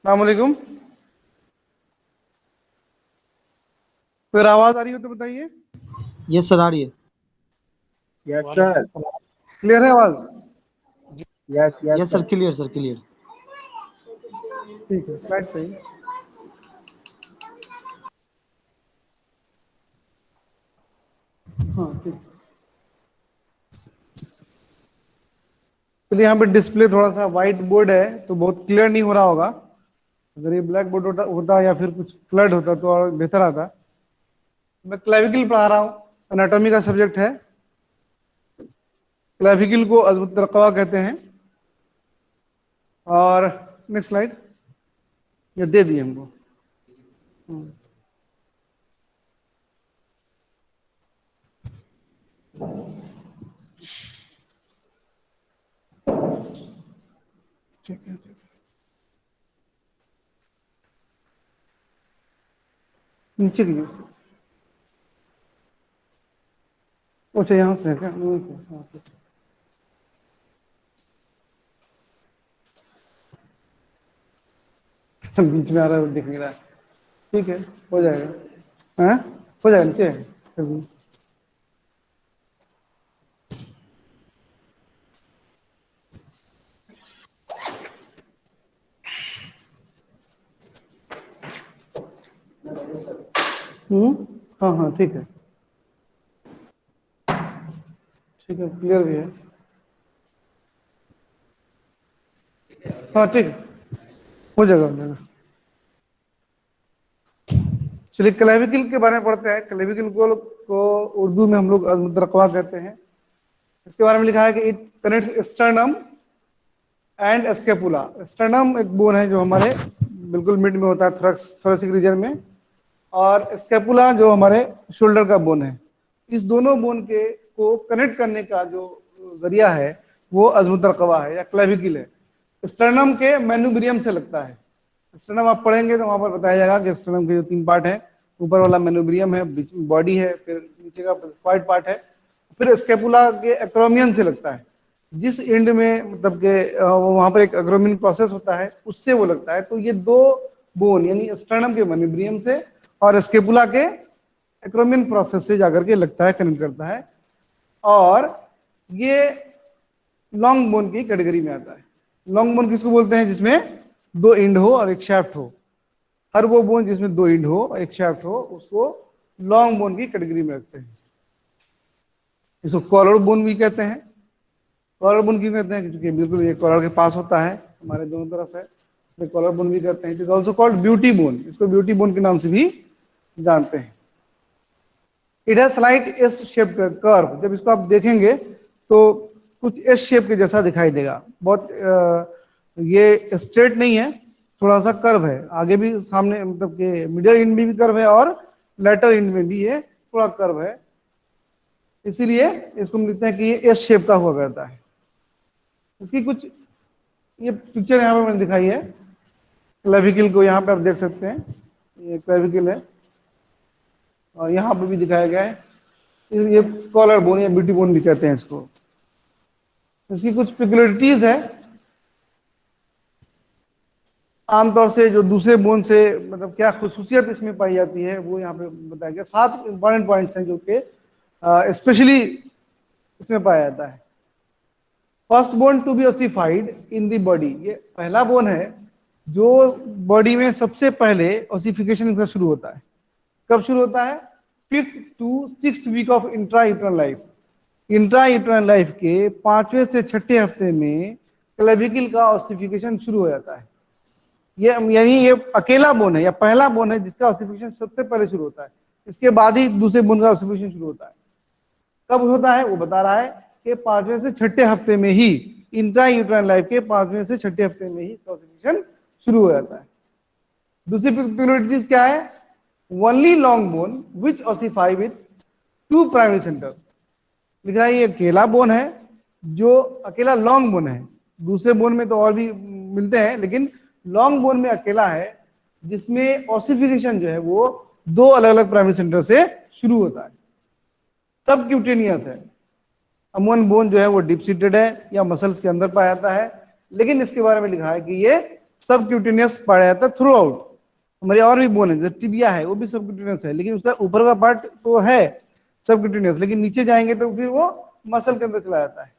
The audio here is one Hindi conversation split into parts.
अस्सलामुअलैकुम। फिर आवाज आ रही हो तो बताइए। यस सर, आ रही है। Yes sir. क्लियर है आवाज? Yes yes yes sir, sir. Clear sir, clear. ठीक है, स्लाइड सही। हाँ ठीक। चलिए, यहाँ पे डिस्प्ले थोड़ा सा वाइट बोर्ड है तो बहुत क्लियर नहीं हो रहा होगा। अगर ये ब्लैक बोर्ड होता या फिर कुछ फ्लड होता तो और बेहतर आता। मैं क्लेविकल पढ़ा रहा हूँ, एनाटॉमी का सब्जेक्ट है। क्लेविकल को अज़मुत रक़वा कहते हैं। और नेक्स्ट स्लाइड, ये दे दिए हमको। ठीक है, नीचे की। अच्छा, यहाँ से है क्या? यहाँ से, हाँ, ठीक है। बीच में आ रहा है, दिख नहीं रहा है। ठीक है, हो जाएगा। हाँ, हो जाएगा, नीचे है फिर भी। हाँ हाँ, ठीक है। ठीक है, क्लियर भी है। हाँ ठीक है, हो जाएगा, हो जाएगा। चलिए, क्लेविकल के बारे में पढ़ते हैं। क्लेविकल को उर्दू में हम लोग अज़मुत रक़वा कहते हैं। इसके बारे में लिखा है कि it connects sternum and scapula. Sternum एक बोन है जो हमारे बिल्कुल मिड में होता है, थोरेसिक रीजन में। और स्केपुला जो हमारे शोल्डर का बोन है। इस दोनों बोन के को कनेक्ट करने का जो जरिया है वो अज़मुत रक़वा है या क्लेविकल है। स्टर्नम के मेनुब्रियम से लगता है। स्टर्नम आप पढ़ेंगे तो वहां पर बताया जाएगा कि स्टर्नम के जो 3 पार्ट है, ऊपर वाला मेनुब्रियम है, बॉडी है, फिर नीचे का क्वाड पार्ट है, फिर स्केपुला के एक्रोमियन से लगता है। जिस एंड में मतलब के वहां पर एक अग्रोमिन प्रोसेस होता है, उससे वो लगता है। तो ये दो बोन यानी स्टर्नम के मेनुब्रियम से और स्केपुला के एक्रोमियन प्रोसेस से जाकर के लगता है, कनेक्ट करता है। और ये लॉन्ग बोन की कैटेगरी में आता है। लॉन्ग बोन किसको बोलते हैं? जिसमें 2 एंड हो और एक शाफ्ट हो। हर वो बोन जिसमें 2 एंड हो एक शाफ्ट हो उसको लॉन्ग बोन की कैटेगरी में रखते हैं। इसको कॉलर बोन भी कहते हैं। कॉलर बोन क्यों कहते हैं? क्योंकि बिल्कुल ये कॉलर के पास होता है, हमारे दोनों तरफ है। तो कॉलर बोन भी कहते हैं। It is also called beauty bone. इसको ब्यूटी बोन के नाम से भी जानते हैं। It has slight S shape curve. जब इसको आप देखेंगे तो कुछ एस शेप के जैसा दिखाई देगा। बहुत ये स्ट्रेट नहीं है, थोड़ा सा कर्व है। आगे भी सामने मतलब के मिडिल एंड में भी कर्व है और लेटर एंड में भी ये थोड़ा कर्व है। इसीलिए इसको हम लिखते हैं कि ये एस शेप का हुआ करता है। इसकी कुछ ये पिक्चर यहाँ पे मैंने दिखाई है क्लेविकल को। यहाँ पे आप देख सकते हैं, ये क्लेविकल है और यहाँ पे भी दिखाया गया है। ये कॉलर बोन या ब्यूटी बोन भी कहते हैं इसको। इसकी कुछ पिक्युलरिटीज है। आमतौर से जो दूसरे बोन से मतलब क्या खुसूसियत इसमें पाई जाती है वो यहाँ पे बताया गया। 7 इंपॉर्टेंट पॉइंट्स हैं जो कि स्पेशली इसमें पाया जाता है। First bone to be ossified in the body. ये पहला बोन है जो बॉडी में सबसे पहले ओसिफिकेशन शुरू होता है। कब शुरू होता है? 5th to 6th week of intrauterine life. Intrauterine life के 5वें से 6ठे हफ्ते में क्लेविकल का ऑसिफिकेशन शुरू हो जाता है। ये यानी ये अकेला बोन है या पहला बोन है जिसका ऑसिफिकेशन सबसे पहले शुरू होता है। इसके बाद ही दूसरे बोन का ऑसिफिकेशन शुरू होता है। कब होता है वो बता रहा है कि 5वें से 6ठे हफ्ते में ही, इंट्रायूट्राइन लाइफ के 5वें से 6ठे हफ्ते में ही इसका ऑसिफिकेशन शुरू हो जाता है। दूसरी पिक्युलरिटीज क्या है? Only long bone which ossify with 2 primary centre. लिख रहा है ये अकेला बोन है जो अकेला लॉन्ग बोन है। दूसरे बोन में तो और भी मिलते हैं, लेकिन लॉन्ग बोन में अकेला है जिसमें ऑसिफिकेशन जो है वो 2 अलग अलग प्राइमरी सेंटर से शुरू होता है। सब क्यूटेनियस है। अमोन बोन जो है वो डीप सीटेड है या मसल्स के अंदर पाया जाता है, लेकिन इसके बारे में लिखा है कि ये सबक्यूटेनियस पाया जाता है थ्रू आउट। हमारी और भी बोन है, जैसे टिबिया है वो भी सबक्यूटेनियस है, लेकिन उसका ऊपर का पार्ट तो है सबक्यूटेनियस, लेकिन नीचे जाएंगे तो फिर वो मसल के अंदर चला जाता है।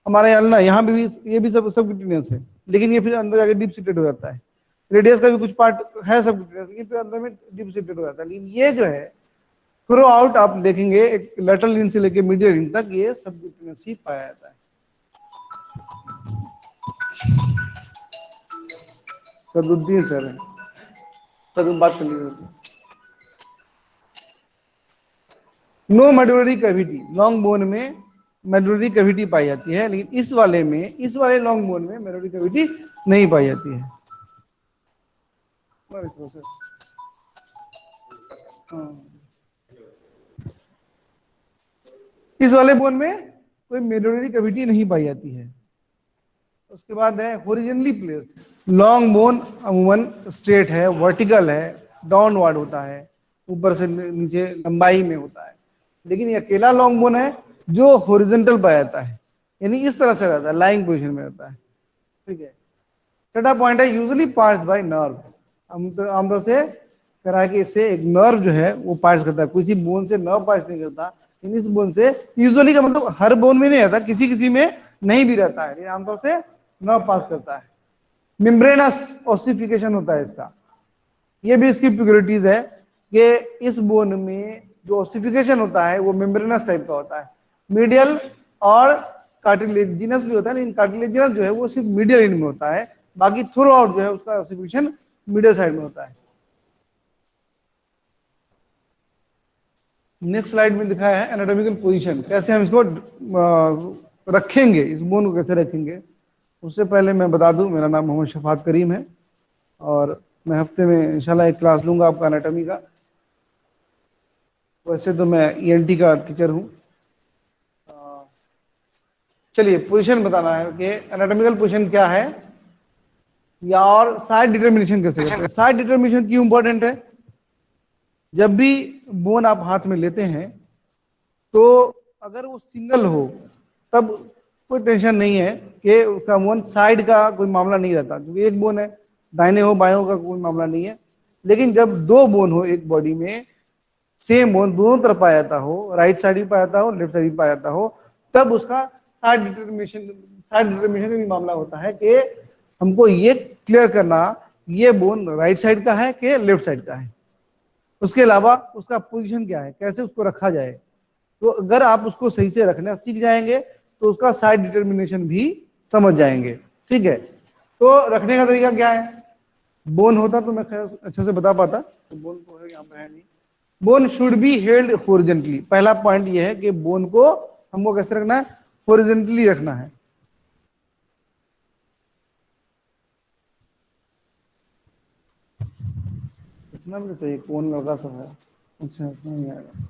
हमारे अल्ना यहाँ भी ये भी सबक्यूटेनियस है, लेकिन ये फिर अंदर जाके डीप सीटेड हो जाता है। रेडियस का भी कुछ पार्ट है सबक्यूटेनियस, लेकिन फिर अंदर में डीप सीटेड हो जाता है। लेकिन ये जो है थ्रू आउट आप देखेंगे एक लेटरल लिन से लेके मीडियल लिन तक ये सबक्यूटेनियस ही पाया जाता है। सदुद्दीन सर है, सर बात कर लीजिए। No medullary cavity, long bone में मेडुलरी कैविटी पाई जाती है, लेकिन इस वाले लॉन्ग बोन में मेडुलरी कैविटी नहीं पाई जाती है। इस वाले बोन में कोई मेडुलरी कैविटी नहीं पाई जाती है। उसके बाद है हॉरिजॉन्टली प्लेस्ड लॉन्ग बोन, अमूमन स्ट्रेट है, वर्टिकल है, डाउनवर्ड होता है, ऊपर से नीचे लंबाई में होता है। लेकिन ये अकेला लॉन्ग बोन है जो हॉरिजॉन्टल पाया जाता है, यानी इस तरह से रहता है, लाइंग पोजीशन में रहता है। ठीक है। छठा पॉइंट है यूजुअली पार्ट्स बाय नर्व, आमतौर से करा कि इससे एक नर्व जो है वो पार्ट्स करता है, किसी बोन से नर्व पार्ट्स नहीं करता। इस बोन से यूजुअली का मतलब हर बोन में नहीं रहता, किसी किसी में नहीं भी रहता है, लेकिन आमतौर से नर्व पास करता है। मेम्ब्रेनस ओसिफिकेशन होता है इसका, ये भी इसकी प्यूरिटीज है कि इस बोन में जो ओसिफिकेशन होता है वो मेम्ब्रेनस टाइप का होता है। मीडियल और कार्टिलेजिनस भी होता है, लेकिन कार्टिलेजिनस जो है वो सिर्फ मीडियल एंड में होता है, बाकी थ्रू आउट जो है उसका ओसिफिकेशन मीडियल साइड में होता है। नेक्स्ट स्लाइड में दिखाया है एनाटॉमिकल पोजीशन, कैसे हम इसको रखेंगे, इस बोन को कैसे रखेंगे। उससे पहले मैं बता दूं, मेरा नाम मोहम्मद शफात करीम है और मैं हफ्ते में इंशाल्लाह एक क्लास लूंगा आपका एनाटॉमी का। वैसे तो मैं ईएनटी का टीचर हूँ। चलिए पोजीशन बताना है कि एनाटॉमिकल पोजीशन क्या है या और साइड डिटर्मिनेशन कैसे करते हैं। साइड डिटर्मिनेशन क्यों इंपॉर्टेंट है? जब भी बोन आप हाथ में लेते हैं तो अगर वो सिंगल हो तब कोई टेंशन नहीं है कि उसका बोन साइड का कोई मामला नहीं रहता, क्योंकि एक बोन है, दाहिने हो बाएं हो का कोई मामला नहीं है। लेकिन जब दो बोन हो एक बॉडी में, सेम बोन दोनों तरफ पाया जाता हो, राइट साइड भी पाया जाता हो, लेफ्ट साइड भी पाया जाता हो, तब उसका साइड डिटर्मिनेशन का भी मामला होता है कि हमको ये क्लियर करना ये बोन राइट साइड का है कि लेफ्ट साइड का है। उसके अलावा उसका पोजीशन क्या है, कैसे उसको रखा जाए। तो अगर आप उसको सही से रखना सीख जाएंगे तो उसका साइड डिटर्मिनेशन भी समझ जाएंगे। ठीक है। तो रखने का तरीका क्या है? बोन होता तो मैं अच्छे से बता पाता, तो बोन को यहाँ पे है नहीं। Bone should be held horizontally, पहला पॉइंट ये है कि बोन को हमको कैसे रखना है? हॉरिजॉन्टली रखना है। इतना भी चाहिए, कौन लड़का सब है? अच्छा नहीं आएगा।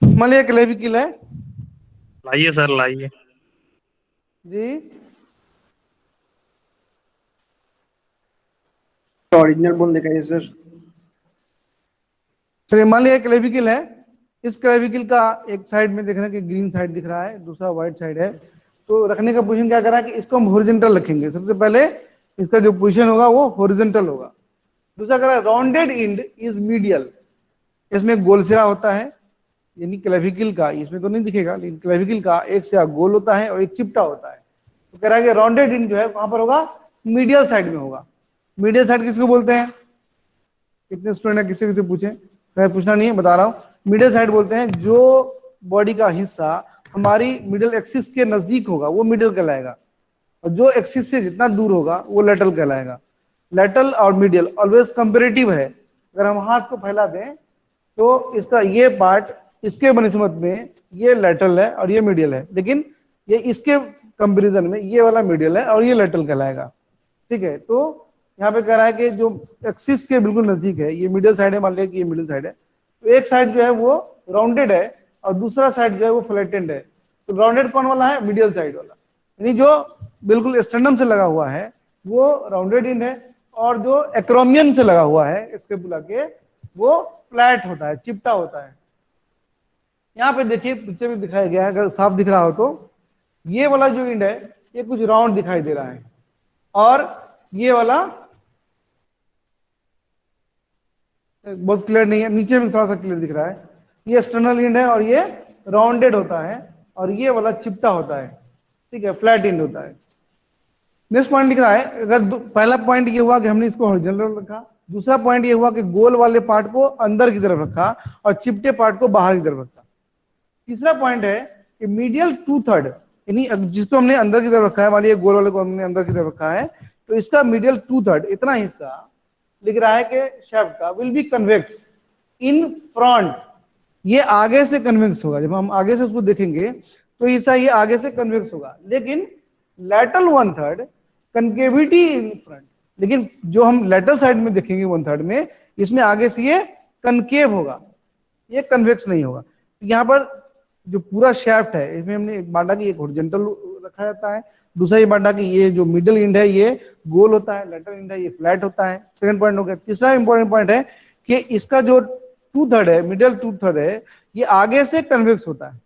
मान लिया क्लेविकल है लाइए सर लाइए। जी, ओरिजिनल बोन दिखाइए सर। चलिए मान लिया क्लेविकल है, इस क्लेविकल का एक साइड में देख रहे हैं कि ग्रीन साइड दिख रहा है, दूसरा व्हाइट साइड है। तो रखने का पोजीशन क्या करा कि इसको हम हॉरिजॉन्टल रखेंगे। सबसे पहले इसका जो पोजीशन होगा वो हॉरिजॉन्टल होगा। दूसरा करा राउंडेड एंड इज मीडियल, इसमें गोल सिरा होता है, यानी क्लेविकल का, इसमें तो नहीं दिखेगा लेकिन क्लेविकल का एक सिरा गोल होता है और एक चिपटा होता है। तो कह रहा है कि राउंडेड एंड जो है कहां पर होगा? मीडियल साइड में होगा। मीडियल साइड किसको बोलते हैं? कितने स्टूडेंट है, किसी किसी पूछे? पूछना नहीं है, बता रहा हूं। मिडिल साइड बोलते हैं जो बॉडी का हिस्सा हमारी मिडिल एक्सिस के नजदीक होगा वो मिडिल कहलाएगा, और जो एक्सिस से जितना दूर होगा वो लेटरल कहलाएगा। लेटरल और मिडियल ऑलवेज कंपेरेटिव है। अगर हम हाथ को फैला दें तो इसका ये पार्ट इसके बनस्पत में ये लेटरल है और ये मिडियल है, लेकिन ये इसके कंपेरिजन में ये वाला मिडियल है और ये लेटरल कहलाएगा। ठीक है। तो यहाँ पे कह रहा है कि जो एक्सिस के बिल्कुल नजदीक है ये मिडिल साइड है, मान लिया कि ये मिडिल साइड है, तो एक साइड जो है वो राउंडेड है और दूसरा साइड जो है वो फ्लैटेंड है। तो राउंडेड कौन वाला है? मिडियल साइड वाला, यानी जो बिल्कुल स्टर्नम से लगा हुआ है वो राउंडेड इन है, और जो एक्रोमियन से लगा हुआ है स्कैपुला के वो फ्लैट होता है, चिपटा होता है। यहाँ पे देखिए पिक्चर में दिखाया गया है, अगर साफ दिख रहा हो तो ये वाला जो इंड है ये कुछ राउंड दिखाई दे रहा है, और ये वाला बहुत क्लियर नहीं है, नीचे में थोड़ा सा क्लियर दिख रहा है। ये एक्सटर्नल इंड है और ये राउंडेड होता है, और ये वाला चिपटा होता है, ठीक है, फ्लैट इंड होता है। नेक्स्ट पॉइंट लिख रहा है, अगर पहला पॉइंट ये हुआ कि हमने इसको हॉरिजॉन्टल रखा, दूसरा पॉइंट ये हुआ कि गोल वाले पार्ट को अंदर की तरफ रखा और चिपटे पार्ट को बाहर की तरफ रखा। तीसरा पॉइंट है कि मीडियल 2/3, यानी जिसको हमने अंदर की तरफ रखा है, मान लीजिए गोल वाले को हमने अंदर की तरफ रखा है, तो इसका मीडियल 2/3 इतना हिस्सा लिख रहा है कि शाफ्ट का will be convex in front, ये आगे से कन्वेक्स होगा। जब हम आगे से उसको देखेंगे तो हिस्सा ये आगे से कन्वेक्स होगा, लेकिन लैटरल 1/3 कनकेविटी इन फ्रंट, लेकिन जो हम लेटरल साइड में देखेंगे 1/3 में, इसमें आगे से ये कनकेव होगा, ये कन्वेक्स नहीं होगा। यहाँ पर जो पूरा शाफ्ट है, इसमें हमने एक बांटा कि एक हॉरिजॉन्टल रखा जाता है, दूसरा ये बांटा कि ये जो मिडिल इंड है ये गोल होता है, लेटरल इंड है ये फ्लैट होता है। सेकंड पॉइंट हो गया। तीसरा इंपॉर्टेंट पॉइंट है कि इसका जो 2/3 है, मिडिल 2/3 है, ये आगे से कन्वेक्स होता है,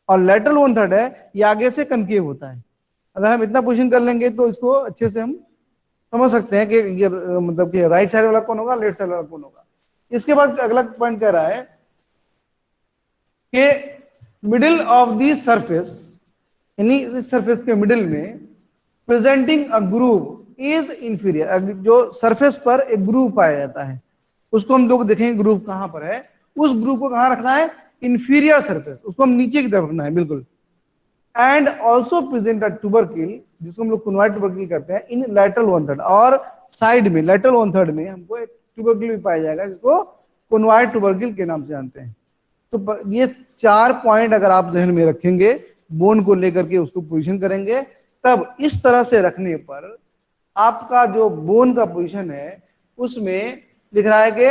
और लेटरल 1/3 है ये आगे से कनकेव होता है। अगर हम इतना पोजिशन कर लेंगे तो इसको अच्छे से हम समझ सकते हैं कि ये मतलब कि राइट साइड वाला कौन होगा, लेफ्ट साइड वाला कौन होगा। इसके बाद अगला पॉइंट कह रहा है कि मिडिल ऑफ द सरफेस, यानी इस सरफेस के मिडिल में presenting a groove is inferior, जो सरफेस पर एक ग्रूव पाया जाता है, उसको हम लोग देखेंगे ग्रूव कहां पर है। उस ग्रूव को कहां रखना है, इंफीरियर सरफेस, उसको हम नीचे की तरफ रखना है बिल्कुल। एंड ऑल्सो प्रेजेंट अ ट्यूबरकिल, जिसको हम लोग कुनवाइट ट्यूबरकिल कहते हैं, इन लैटरल 1/3, और साइड में लैटरल 1/3 में हमको एक ट्यूबरकिल भी पाया जाएगा जिसको कुनवाइट ट्यूबरकिल के नाम से जानते हैं। तो ये 4 पॉइंट अगर आप जहन में रखेंगे, बोन को लेकर के उसको पोजीशन करेंगे, तब इस तरह से रखने पर आपका जो बोन का पोजीशन है उसमें लिख रहा है कि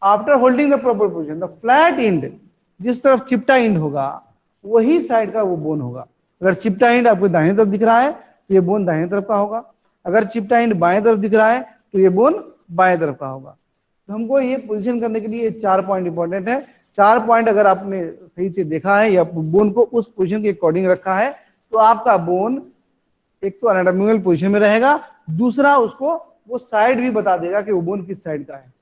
after holding the proper position the flat end, जिस तरफ चिपटा इंड होगा वही साइड का वो बोन होगा। अगर चिपटा इंड आपको दाहिने तरफ दिख रहा है तो ये बोन दाहिने तरफ का होगा, अगर चिपटा इंड बाएं तरफ दिख रहा है तो ये बोन बाएं तरफ का होगा। तो हमको ये पोजीशन करने के लिए 4 पॉइंट इंपॉर्टेंट है। 4 पॉइंट अगर आपने सही से देखा है या बोन को उस पोजीशन के अकॉर्डिंग रखा है, तो आपका बोन एक तो एनाटॉमिकल पोजीशन में रहेगा, दूसरा उसको वो साइड भी बता देगा कि वो बोन किस साइड का है।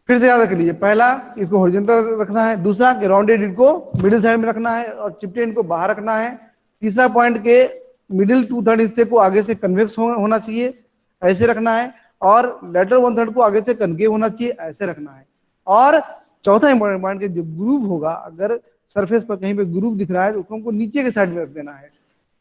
फिर से याद रख लीजिए, पहला इसको हॉरिजॉन्टल रखना है, दूसरा कि राउंडेड इंड को मिडिल साइड में रखना है और चिपटे इंड को बाहर रखना है, तीसरा पॉइंट के मिडिल 2/3 हिस्से को आगे से कन्वेक्स होना चाहिए, ऐसे रखना है, और लेटरल 1/3 को आगे से कनकेव होना चाहिए, ऐसे रखना है। और चौथा इंपॉर्टेंट पॉइंट, जो ग्रूव होगा, अगर सरफेस पर कहीं पे ग्रूव दिख रहा है तो उसको हमको नीचे के साइड में रख देना है।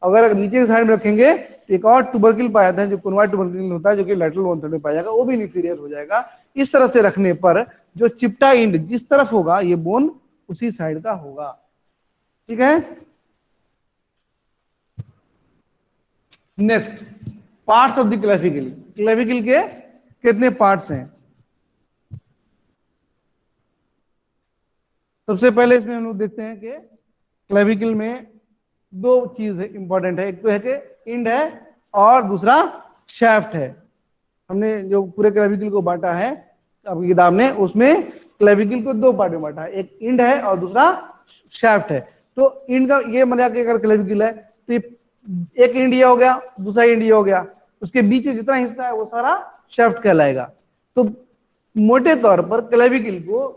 अगर नीचे के साइड में रखेंगे तो एक और ट्यूबरकिल पाया जाता है जो कुनवाइट ट्यूबरकिल होता है, जो कि लेटरल 1/3 में पाया जाएगा, वो भी इंफीरियर हो जाएगा। इस तरह से रखने पर जो चिपटा इंड जिस तरफ होगा ये बोन उसी साइड का होगा। ठीक है। Next, parts of the clavicle. Clavicle के कितने पार्ट्स हैं? सबसे पहले इसमें हम लोग देखते हैं कि क्लेविकल में 2 चीज है इंपॉर्टेंट है, एक तो है कि इंड है और दूसरा शैफ्ट है। हमने जो पूरे क्लेविकल को बांटा है आपकी किताब ने, उसमें क्लेविकल को 2 पार्ट में बांटा है, एक इंड है और दूसरा शैफ्ट है। तो इंड का ये मतलब कि अगर क्लेविकल है तो ये एक इंड ये हो गया, दूसरा इंड ये हो गया, उसके बीच जितना हिस्सा है वो सारा शैफ्ट कहलाएगा। तो मोटे तौर पर क्लेविकल को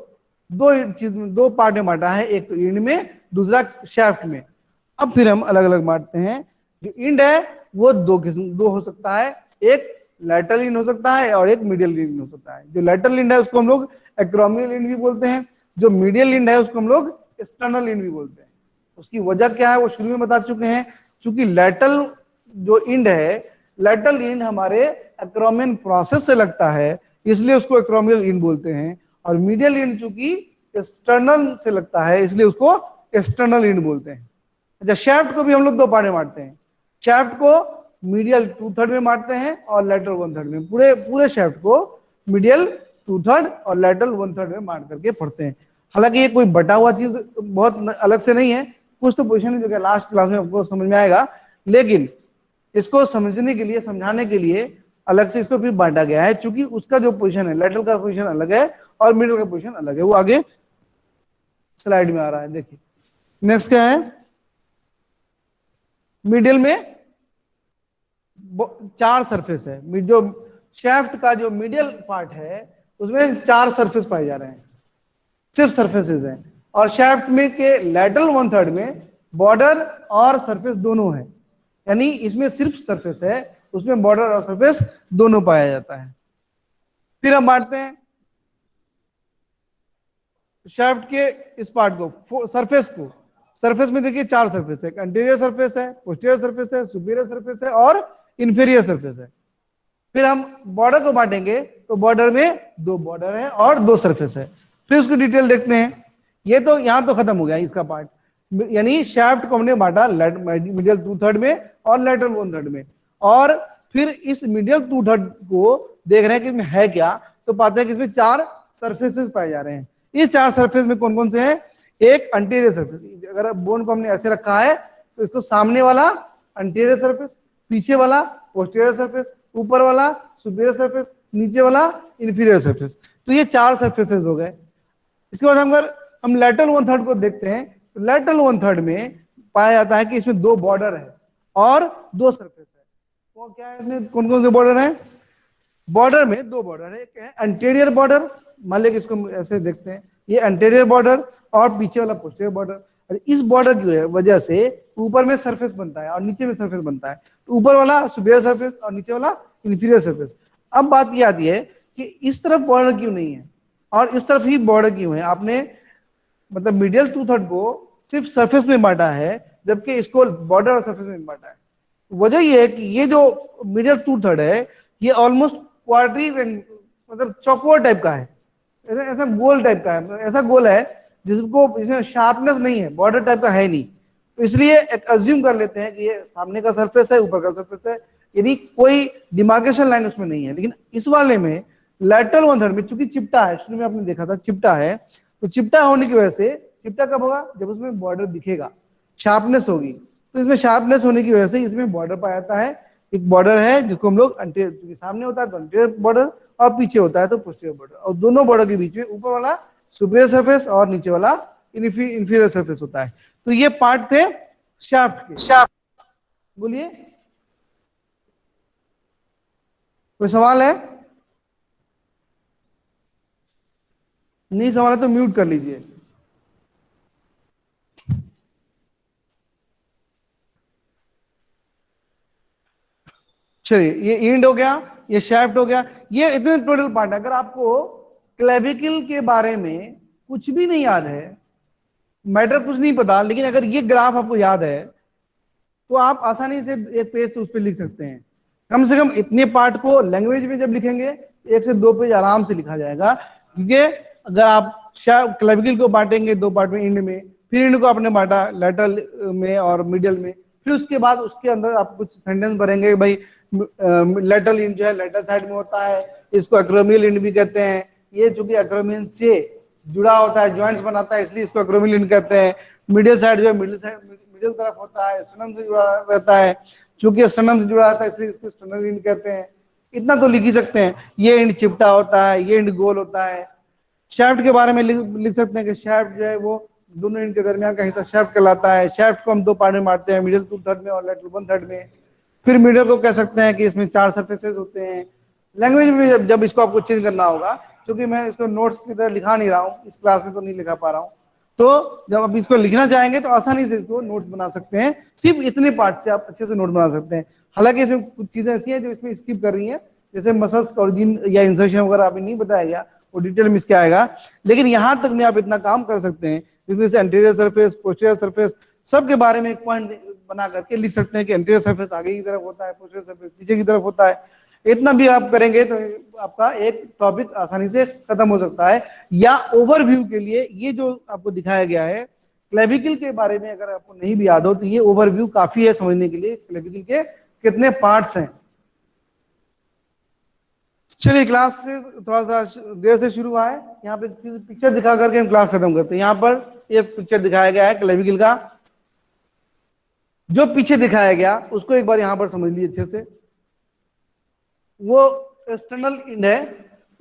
2 पार्ट में बांटा है, एक तो इंड में, दूसरा शैफ्ट में। अब फिर हम अलग अलग बांटते हैं। जो इंड है वो 2 हो सकता है, एक लैटरल इंड हो सकता है और एक मीडियल इंड हो सकता है। जो लैटरल इंड है उसको हम लोग एक्रोमियल इंड भी बोलते हैं, जो मीडियल इंड है उसको हम लोग एक्सटर्नल इंड भी बोलते हैं। उसकी वजह क्या है वो शुरू में बता चुके हैं। क्योंकि लैटरल जो इंड है, लैटरल इंड हमारे एक्रोमियन प्रोसेस से लगता है, इसलिए उसको एक्रोमियल इंड बोलते हैं, और मीडियल इंड चूंकि एक्सटर्नल से लगता है इसलिए उसको एक्सटर्नल इंड बोलते हैं। अच्छा, शैफ्ट को भी हम लोग 2 पार्ट में बांटते हैं। शैफ्ट को मीडियल 2/3 में बांटते हैं और लेटरल 1/3 में। पूरे शैफ्ट को मीडियल 2/3 और लेटरल 1/3 में बांट करके पढ़ते हैं। हालांकि ये कोई बटा हुआ चीज बहुत अलग से नहीं है, कुछ तो पोजीशन है जो कि लास्ट क्लास में आपको समझ में आएगा, लेकिन इसको समझने के लिए, समझाने के लिए अलग से इसको फिर बांटा गया है, क्योंकि उसका जो पोजीशन है, लेटरल का पोजीशन अलग है और मिडिल का पोजीशन अलग है। वो आगे स्लाइड में आ रहा है, देखिए। नेक्स्ट क्या है? मिडिल में 4 सरफेस है। जो शाफ्ट का जो मिडिल पार्ट है उसमें 4 सरफेस पाए जा रहे हैं, सिर्फ सरफेसेस हैं। और शाफ्ट में के लेटरल 1/3 में बॉर्डर और सरफेस दोनों है, यानी इसमें सिर्फ सरफेस है, उसमें बॉर्डर और सरफेस दोनों पाया जाता है। फिर हम बांटते हैं शाफ्ट के इस पार्ट को, सरफेस को। सरफेस में देखिए 4 सरफेस है, अंटीरियर सरफेस है, पोस्टीरियर सरफेस है, सुपीरियर सरफेस है और इंफीरियर सरफेस है। फिर हम बॉर्डर को बांटेंगे तो बॉर्डर में 2 बॉर्डर है और 2 सरफेस है। फिर उसकी डिटेल देखते हैं। ये तो यहां तो खत्म हो गया इसका पार्ट, यानी शाफ्ट को हमने बांटा मिडिल 2/3 में और लेटरल 1/3 में। और फिर इस मिडिल 2/3 को देख रहे हैं कि इसमें है क्या, तो पाते हैं कि इसमें 4 सरफेसेस पाए जा रहे हैं। इस 4 सरफेस में कौन कौन से हैं? एक अंटीरियर सरफेस, अगर बोन को हमने ऐसे रखा है तो इसको सामने वाला अंटीरियर सरफेस, पीछे वाला पोस्टीरियर सरफेस, ऊपर वाला सुपीरियर सरफेस, नीचे वाला इंफीरियर सरफेस। तो ये 4 सरफेसेस हो गए। इसके बाद अगर हम लेटरल 1/3 को देखते हैं तो लेटरल 1/3 में पाया जाता है कि इसमें 2 बॉर्डर है और 2 सरफेस है। तो क्या है इसमें, कौन कौन से बॉर्डर है? बॉर्डर में 2 बॉर्डर है, एक है एंटीरियर बॉर्डर, मान लिया कि इसको ऐसे देखते हैं, ये एंटीरियर बॉर्डर और पीछे वाला पोस्टीरियर बॉर्डर। इस बॉर्डर की वजह से ऊपर में सरफेस बनता है और नीचे में सरफेस बनता है। तो ऊपर वाला सुपीरियर सरफेस और नीचे वाला इंफीरियर सरफेस। अब बात ये आती है कि इस तरफ बॉर्डर क्यों नहीं है और इस तरफ ही बॉर्डर क्यों है? आपने मतलब मिडिल 2/3 को सिर्फ सरफेस में बांटा है, जबकि इसको बॉर्डर और सरफेस में बांटा है। वजह ये है कि ये जो मिडिल 2/3 है ये ऑलमोस्ट क्वाड्री मतलब चौकोर टाइप का है, ऐसा गोल टाइप का है, ऐसा गोल है जिसमें शार्पनेस नहीं है, बॉर्डर टाइप का है नहीं। तो इसलिए एक अज्यूम कर लेते हैं कि ये सामने का सरफेस है, ऊपर का सरफेस है, यानी कोई डिमार्केशन लाइन उसमें नहीं है। लेकिन इस वाले में लेटरल 1/3 में चूंकि चिपटा है, शुरू में आपने देखा था चिपटा है, तो चिपटा होने की वजह से, चिपटा कब होगा? जब उसमें बॉर्डर दिखेगा, शार्पनेस होगी। तो इसमें शार्पनेस होने की वजह से इसमें बॉर्डर पाया जाता है। एक बॉर्डर है जिसको हम लोग सामने होता है तो अंटीरियर बॉर्डर और पीछे होता है तो पोस्टीरियर बॉर्डर, और दोनों बॉर्डर के बीच में ऊपर वाला सुपीरियर सरफेस और नीचे वाला इंफीरियर सरफेस होता है। तो ये पार्ट थे शाफ्ट के। बोलिए, कोई सवाल है? नहीं सवाल है तो म्यूट कर लीजिए। चलिए, ये इंड हो गया, ये शाफ्ट हो गया, ये इतने टोटल पार्ट है। अगर आपको क्लेविकल के बारे में कुछ भी नहीं याद है, मैटर कुछ नहीं पता, लेकिन अगर ये ग्राफ आपको याद है तो आप आसानी से एक पेज तो उस पर लिख सकते हैं। कम से कम इतने पार्ट को लैंग्वेज में जब लिखेंगे 1 से 2 पेज आराम से लिखा जाएगा। क्योंकि अगर आप क्लेविकल को बांटेंगे 2 पार्ट में, इंड में, फिर इंड को आपने बांटा लेटरल में और मिडिल में, फिर उसके बाद उसके अंदर आप कुछ सेंटेंस भरेंगे, भाई लेटरल इंड जो है लेटरल साइड में होता है, इसको एक्रोमियल इंड भी कहते हैं। ये चूंकि एक्रोमियल से जुड़ा होता है, जॉइंट्स बनाता है, इसलिए इसको एक्रोमियल इंड कहते हैं। मिडिल साइड जो है मिडिल तरफ होता है, स्टर्नम से जुड़ा रहता है, चूंकि स्टर्नम से जुड़ा रहता है इसलिए इसको स्टर्नल इंड कहते हैं। इतना तो लिख ही सकते हैं। ये इंड चिपटा होता है, ये इंड गोल होता है। शाफ्ट के बारे में लिख सकते हैं कि शाफ्ट जो है वो दोनों इंड के दरमियान का हिस्सा शाफ्ट कहलाता है। शाफ्ट को हम 2 पार्ट में बांटते हैं, मिडिल 2/3 में और लेटरल 1/3 में। फिर मिडिल को कह सकते हैं कि इसमें 4 सरफेसेस होते हैं। लैंग्वेज में जब इसको आपको चेंज करना होगा, क्योंकि मैं इसको नोट्स की तरह लिखा नहीं रहा हूँ, इस क्लास में तो नहीं लिखा पा रहा हूँ, तो जब आप इसको लिखना चाहेंगे तो आसानी से इसको नोट्स बना सकते हैं। सिर्फ इतने पार्ट से आप अच्छे से नोट बना सकते हैं। हालांकि इसमें कुछ चीजें ऐसी हैं जो इसमें स्किप कर रही हैं, जैसे मसल्स का ओरिजिन या इंसर्शन वगैरह अभी नहीं बताया गया, वो डिटेल में इसके आएगा। लेकिन यहाँ तक में आप इतना काम कर सकते हैं, जिसमें से एंटीरियर सरफेस, पोस्टीरियर सरफेस, सब के बारे में एक पॉइंट बना करके लिख सकते हैं कि एंटीरियर सरफेस आगे की तरफ होता है, पोस्टीरियर सरफेस पीछे की तरफ होता है। इतना भी आप करेंगे तो आपका एक टॉपिक आसानी से खत्म हो सकता है। या ओवरव्यू के लिए ये जो आपको दिखाया गया है क्लेविकल के बारे में, अगर आपको नहीं भी याद हो तो ये ओवरव्यू काफी है समझने के लिए क्लेविकल के कितने पार्ट्स हैं। चलिए, क्लास से थोड़ा सा देर से शुरू हुआ है, यहाँ पे पिक्चर दिखा करके हम क्लास खत्म करते हैं। यहाँ पर ये पिक्चर दिखाया गया है क्लेविकल का। जो पीछे दिखाया गया उसको एक बार यहाँ पर समझ लीजिए अच्छे से। वो एक्सटर्नल इंड है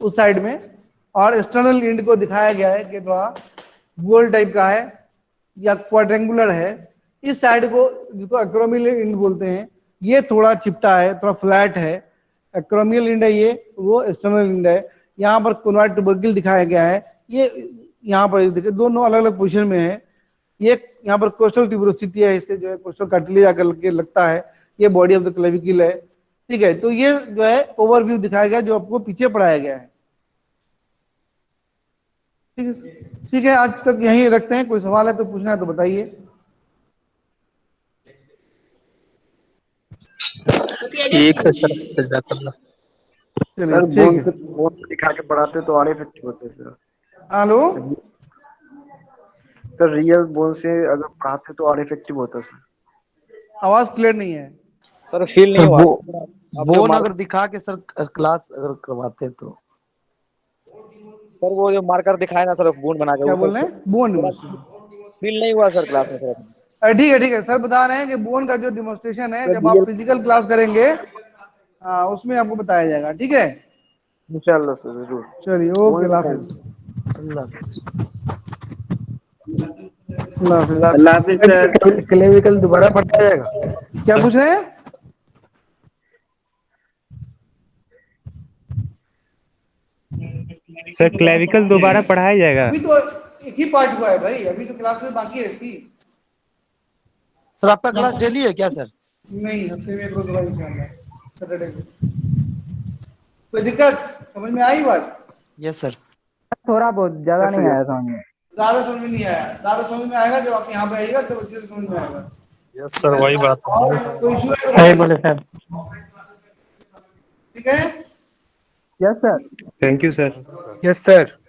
उस साइड में, और एक्सटर्नल इंड को दिखाया गया है कि थोड़ा गोल टाइप का है या क्वाड्रेंगुलर है, इस साइड को जिसको एक्रोमियल इंड बोलते हैं, ये थोड़ा चिपटा है, थोड़ा फ्लैट है। एक्रोमियल इंड है ये, वो एक्सटर्नल इंड है। यहाँ पर कोनोइड ट्यूबरक्ल दिखाया गया है। ये यहाँ पर देखिए दोनों अलग अलग पोजीशन में है। ये यहाँ पर कोस्टल ट्यूबरोसिटी है, इससे जो है कोस्टल कार्टिलेज आकर के लगता है। ये बॉडी ऑफ द क्लेविकल है। ठीक है, तो ये जो है ओवरव्यू दिखाया गया जो आपको पीछे पढ़ाया गया है। ठीक है, ठीक है, आज तक यहीं रखते हैं। कोई सवाल है तो पूछना है तो बताइए। ठीक है सर, जज़ाकल्लाह। चलिए सर ठीक है। बोन से दिखा के पढ़ाते तो और इफेक्टिव होते sir. Hello, sir real bone से अगर पढ़ाते तो और इफेक्टिव होता सर। आवाज क्लियर नहीं है। सर फील नहीं सर हुआ। वो बोन अगर दिखा के सर क्लास अगर करवाते तो। सर वो जो मार्कर दिखाया ना सर बोन बना के, क्या वो बोल रहे हैं? बोन फील नहीं हुआ सर क्लास में सर। ठीक है, ठीक है, सर बता रहे हैं कि बोन का जो डिमोन्स्ट्रेशन है जब आप फिजिकल क्लास करेंगे उसमें आपको बताया जाएगा। ठीक है, इंशाल्लाह सर जरूर। चलिए ओके, अल्लाह हाफिज। अल्लाह हाफिज सर। क्लेविकल दोबारा पढ़ा जाएगा? क्या पूछ रहे हैं? सर क्लेविकल दोबारा पढ़ाया जाएगा? अभी तो एक ही पार्ट हुआ है भाई, अभी तो क्लासेस बाकी है इसकी। सर आपका क्लास डेली है क्या सर? नहीं, हफ्ते में एक रोज होगा इंशाल्लाह, सैटरडे को। कोई दिक्कत समझ में आई बात? Yes sir. थोड़ा बहुत, ज्यादा नहीं आया समझ में। ज्यादा समझ में नहीं आया, ज्यादा समझ में आएगा जब आप यहाँ पे आइएगा तब अच्छे से समझ में आएगा। यस सर, वही बात है। और कोई इशू है तो सही बताइए। बोले सर। ठीक है, yes sir. Thank you sir. Yes sir.